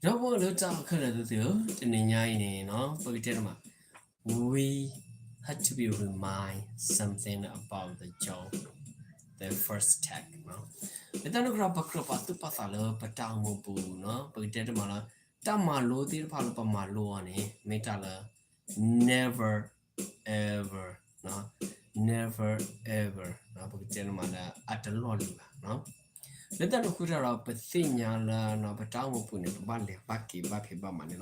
Double little color the Nina, no, Pagitema. We had to be remind something about the job, the first tag, no. But then a crop of crop to Pasalo, Patamu Boo, no, Pagitema, Tamalo, the Palapamaluani, Metala, never ever, no, never ever, no, Pagitema, at a lolly, no. Let that put her up a thing, no, but I will put it Bali, Baki, Bamani,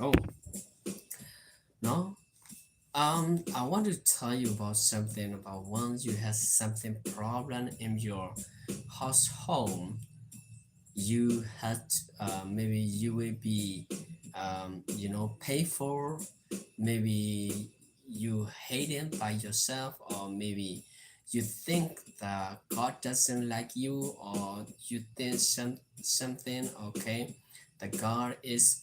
no. I want to tell you about something about once you have something problem in your household, you had maybe you will be pay for maybe you hate it by yourself or maybe you think that God doesn't like you or you think something okay the God is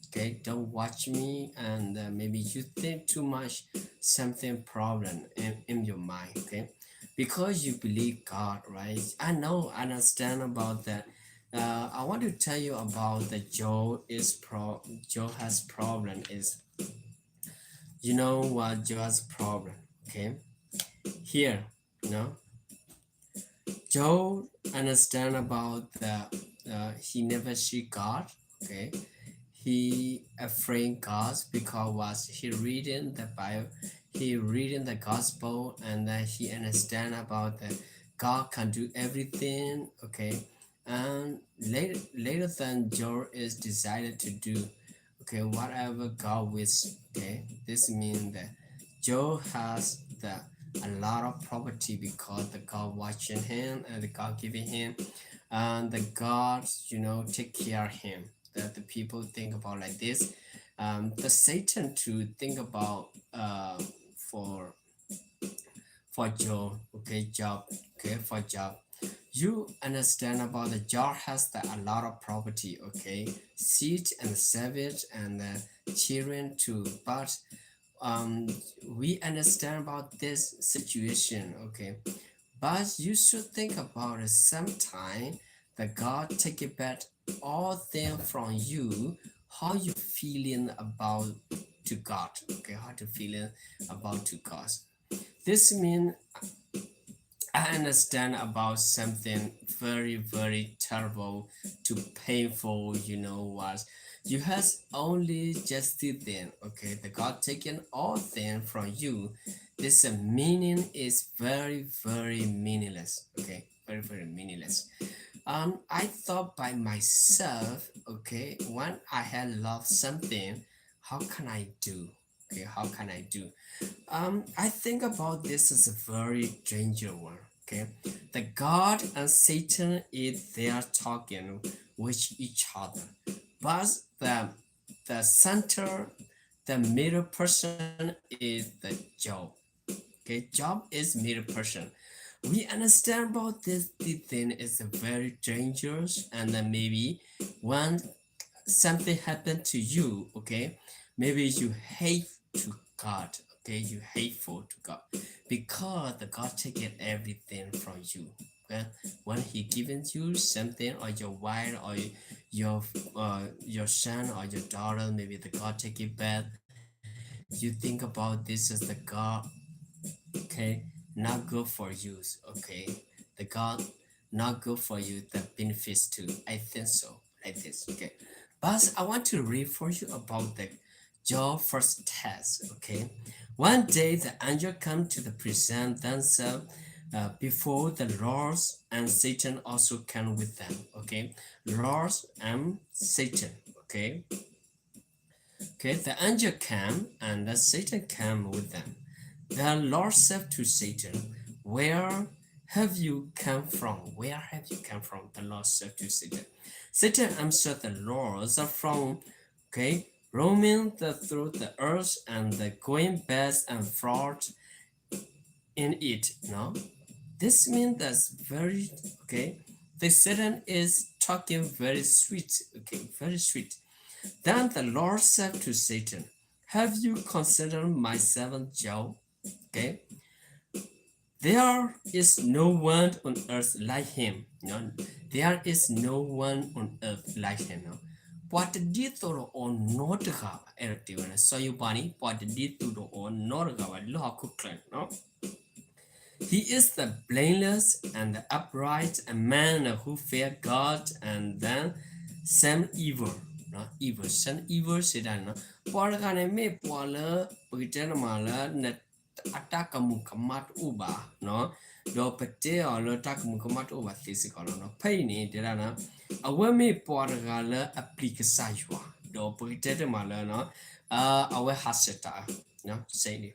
okay don't watch me and maybe you think too much something problem in your mind okay because you believe God right I understand about that I want to tell you about the Joe has problem is you know what Joe has problem okay here you know Joe understand about the he never see God okay he afraid God because was he reading the Bible, he reading the gospel, and he understand about that God can do everything. Okay, and later than Joe is decided to do, okay, whatever God wishes. Okay, this means that Joe has the a lot of property because the God watching him and the God giving him and the gods take care of him that the people think about like this the Satan to think about for job okay job okay for job you understand about the job has a lot of property okay seed and savage and children too but um we understand about this situation okay but you should think about it sometime that God take it back all things from you, how you feeling about to God. Okay, how to feeling about to God. This means I understand about something very, very terrible to painful, was you has only just the thing, okay? The God taking all things from you. This meaning is very, very meaningless, okay? Very, very meaningless. I thought by myself, okay, when I had loved something, how can I do? Okay, how can I do? I think about this as a very dangerous one. Okay, the God and Satan is there talking with each other, but the center, the middle person is the Job. Okay, Job is middle person. We understand about this. The thing is very dangerous, and then maybe when something happened to you, okay, maybe you hate to God, okay, you hateful to God because the God taking everything from you. Okay? When he given you something or your wife or your son or your daughter, maybe the God take it back. You think about this as the God, okay, not good for you, okay, the God not good for you, the benefits too. I think so, like this, okay. But I want to read for you about the Job first test, okay. One day the angel come to the present themselves before the Lord, and Satan also come with them, okay. Lord and Satan, okay. Okay, the angel came and the Satan came with them. The Lord said to Satan, where have you come from? Where have you come from? The Lord said to Satan. Satan answered the Lord from, okay, roaming through the earth and going back and forth in it. No, this means that's very, okay. The Satan is talking very sweet, okay, very sweet. Then the Lord said to Satan, have you considered my servant Job? Okay, there is no one on earth like him. No, there is no one on earth like him. No? what did or not have error so you bunny what did or not have law cook no he is the blameless and the upright, a man who fear God and then some evil. No, evil, some evil said no. Porgane me pola, Britain mala, net attack a mukamat uba, no, do pete or attack mukamat uba physical, no, pain, derana, a wemi porgala applique sajua, do Britain mala, no, our haseta, no, say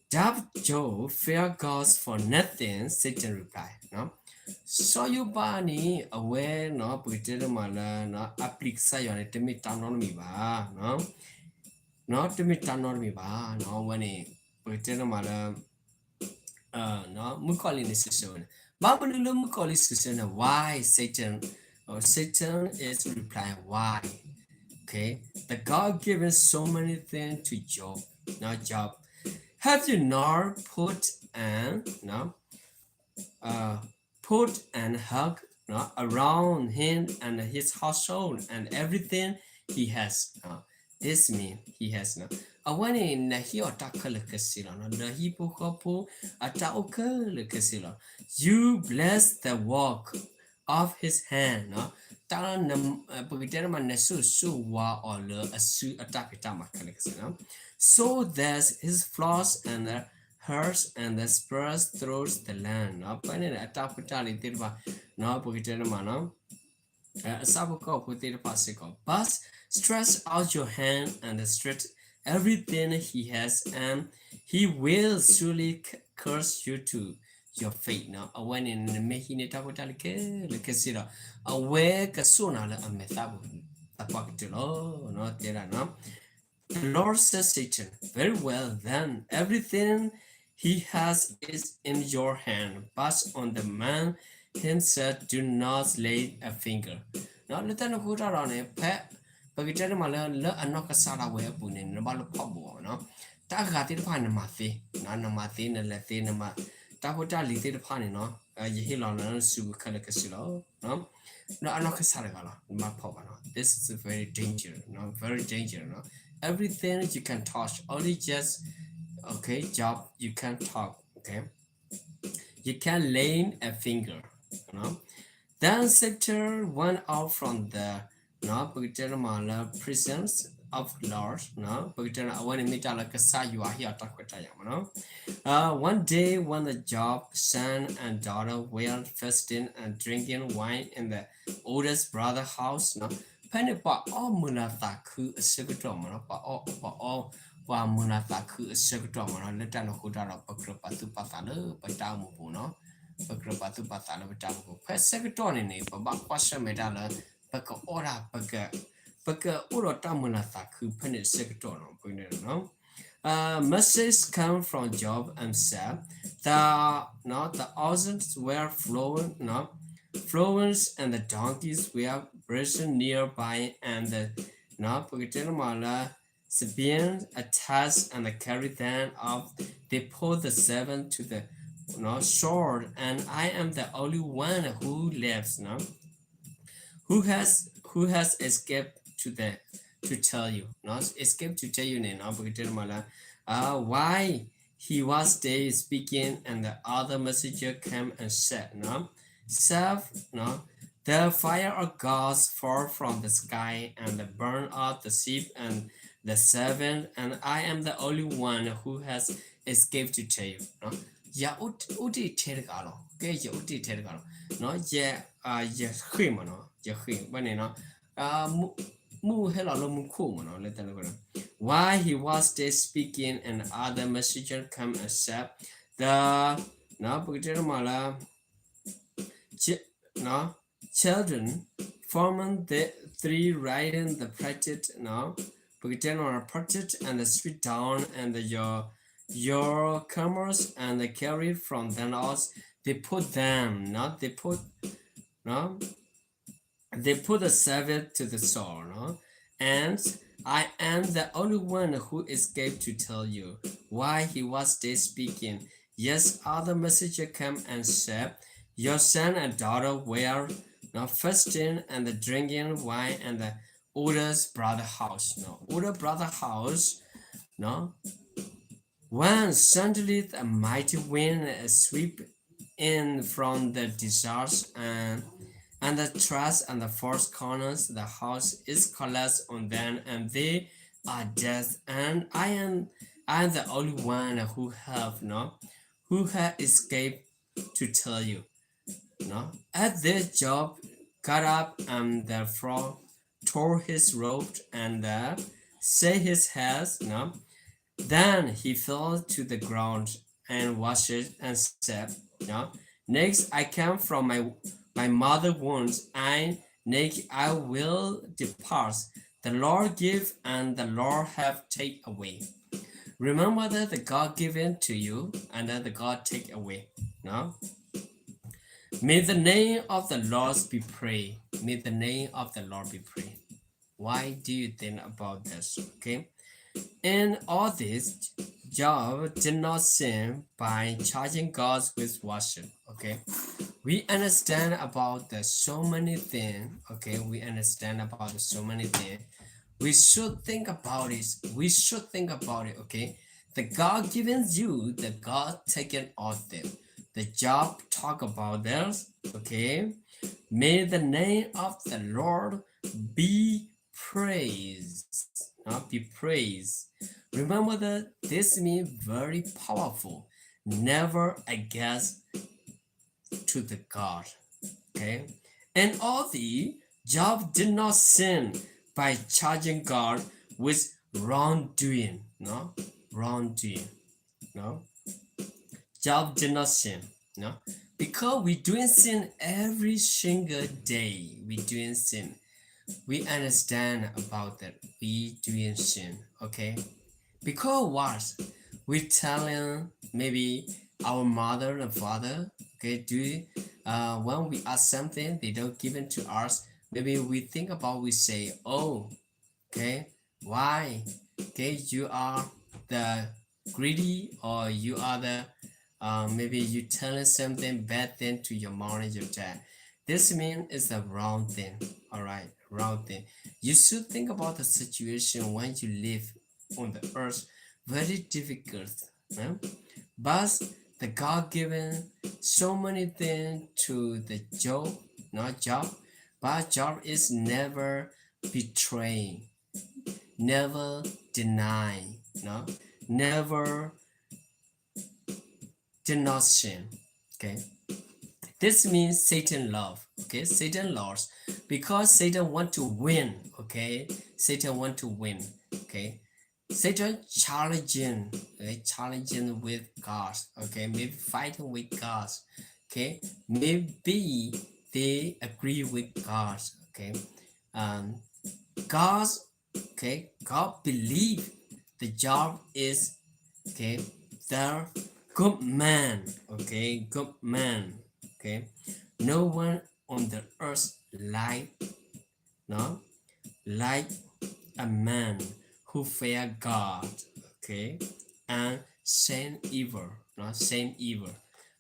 Dove Joe fear gods for nothing, Satan replied. No? So you bani aware no pretend mala no applique sayon to meet on me ba no not to meet on me ba no when it pretend mala no mukali decision. Babulu mukali decision why Satan or Satan is replying why. Okay, the God given so many things to Job, not Job. Have you not no, uh, put and hug no, around him and his household and everything he has? No, this means he has no. Awani na hi otaka le kasilo no na hi pokopo ata oka le kasilo. You bless the work of his hand no. Ta na pagitera man na su wa o le asu atapita makale kasilo. So that his flocks and the herds and the spurs through the land. No, pani na atapita le tirba no pagitera man Sabuko put it possible. But stretch out your hand and stretch everything he has, and he will surely curse you to your fate. Now, when in the making it up with the casino, away casuna a methabu. A pocket no, there no. The Lord says Satan, very well then, everything he has is in your hand, but on the man himself do not lay a finger. Now let them put on a pet, but we tell him a little knock a sala way up in the ball of pop, no? Tagati the pan mathi, none of mathi and latinama. Taputa little pan, no? You heal on a su calicasilo, no? No, I'm not a saragala, my papa. This is very dangerous, no? Very dangerous, no? Everything you can touch, only just okay, job you can talk, okay? You can lay a finger, you know. Then Sector went out from the no prisons of Lord, no, when you meet like a sa you are here talk with no. One day when the job son and daughter were feasting and drinking wine in the oldest brother house, no, penny pa all munata ku a secret no, pa all wa munata ku a secret no, let an hudara pakropatu patano, patamu no. Pakropatu patano patamu. Quest secretary name, but Pasha medala, Paka ora Paka ora tamunata ku penny secretary no. Messages come from Job and said the oxen were flowing, no, flowers and the donkeys were bracing nearby, and the Pagatamala Sabian attached and carried them up. They pulled the seven to the shore, and I am the only one who lives, who has escaped to tell you, not escaped to tell you, why he was there speaking, and the other messenger came and said, self, the fire of God fall from the sky and burn out the sheep and the servant, and I am the only one who has escaped to tell you. Ya uti tergalo, ke ya uti tergalo, ya him, ya him, but mu hela lo mu ku, let them go. Why he was there speaking, and other messenger come and said, the children forming the three riding the prated and the street down, and your comers and the carry from them out. They put them, they put the Sabbath to the sword, and I am the only one who escaped to tell you why he was there speaking. Yes, other messenger came and said, your son and daughter were not fasting and drinking wine, and the older brother house. No, older brother house. No, when suddenly a mighty wind sweep in from the deserts and the truss and the four corners, the house is collapsed on them, and they are dead. And I am the only one who have escaped to tell you. No, at this job, got up and the frog tore his robe and say his hands. No, then he fell to the ground and washed it and said, no, next I came from my mother wounds, and naked I will depart. The Lord give and the Lord have take away. Remember that the God given to you and that the God take away. No? May the name of the Lord be praised. May the name of the Lord be praised. Why do you think about this? Okay. In all this, Job did not sin by charging God with worship. Okay, we understand about the so many things. Okay, we understand about the so many things. We should think about it. We should think about it. Okay, the God given you, the God taken off them. The Job talk about this. Okay, may the name of the Lord be praised. Not be praised. Remember that this means very powerful. Never against to the God. Okay? And all the Job did not sin by charging God with wrongdoing. No? Wrongdoing. No? Job did not sin. No? Because we doing sin every single day. We doing sin. We understand about that. We doing sin. Okay? Because what? We telling maybe our mother and father, okay, when we ask something, they don't give it to us. Maybe we think about, we say, oh, okay, why? Okay, you are the greedy, or you are the maybe you telling something bad thing to your mom or your dad. This means it's the wrong thing. All right, wrong thing. You should think about the situation when you live on the earth. Very difficult, eh? But the God given so many things to the Job, not Job, but Job is never betraying, never deny, no, never deny sin. Okay, this means Satan love. Okay, Satan loves because Satan want to win. Okay, Satan want to win. Okay, Satan challenging, okay, challenging with God. Okay, maybe fighting with God. Okay, maybe they agree with God. Okay, um, God, okay, God believe the Job is, okay, the good man. Okay, good man. Okay, no one on the earth like, no, like a man who fear God. Okay, and sin evil, not sin evil.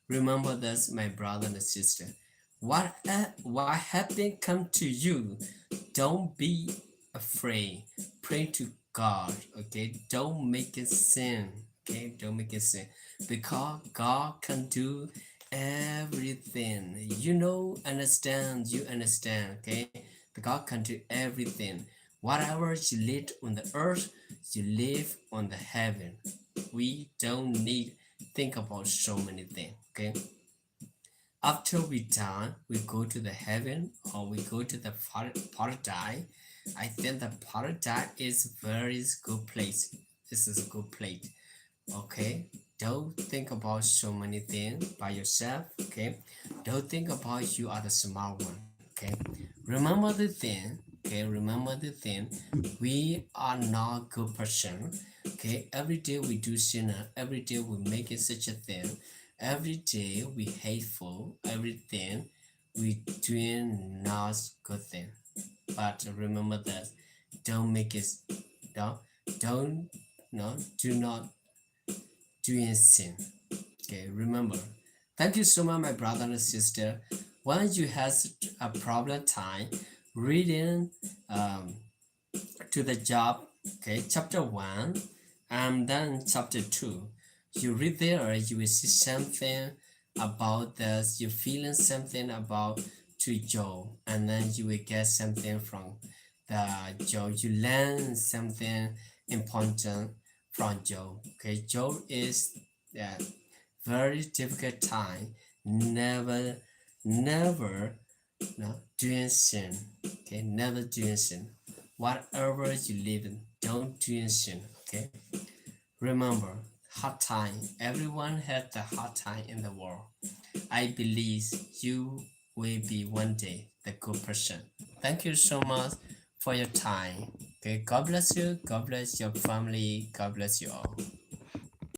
Remember this, my brother and sister. What happened come to you, don't be afraid. Pray to God. Okay, don't make it sin. Okay, don't make it sin, because God can do everything. You understand. Okay, the God can do everything. Whatever you live on the earth, you live on the heaven. We don't need think about so many things. Okay, after we die, we go to the heaven, or we go to the paradise. I think the paradise is very good place. This is a good place. Okay, don't think about so many things by yourself. Okay, don't think about you are the smart one. Okay, remember the thing. Okay, remember the thing. We are not good person. Okay, every day we do sinner. Every day we make it such a thing. Every day we hateful. Everything we doing not good thing. But remember that. Don't make it. Don't no. Do not doing sin. Okay, remember. Thank you so much, my brother and sister. When you have a problem time reading, um, to the job. Okay, chapter 1 and then chapter 2. You read there, you will see something about this, you feeling something about to Joe, and then you will get something from the Joe. You learn something important from Joe. Okay, Joe is a very difficult time. Never no, doing sin. Okay, never doing sin. Whatever you live in, don't do sin. Okay, remember, hard time. Everyone has the hard time in the world. I believe you will be one day the good person. Thank you so much for your time. Okay, God bless you. God bless your family. God bless you all.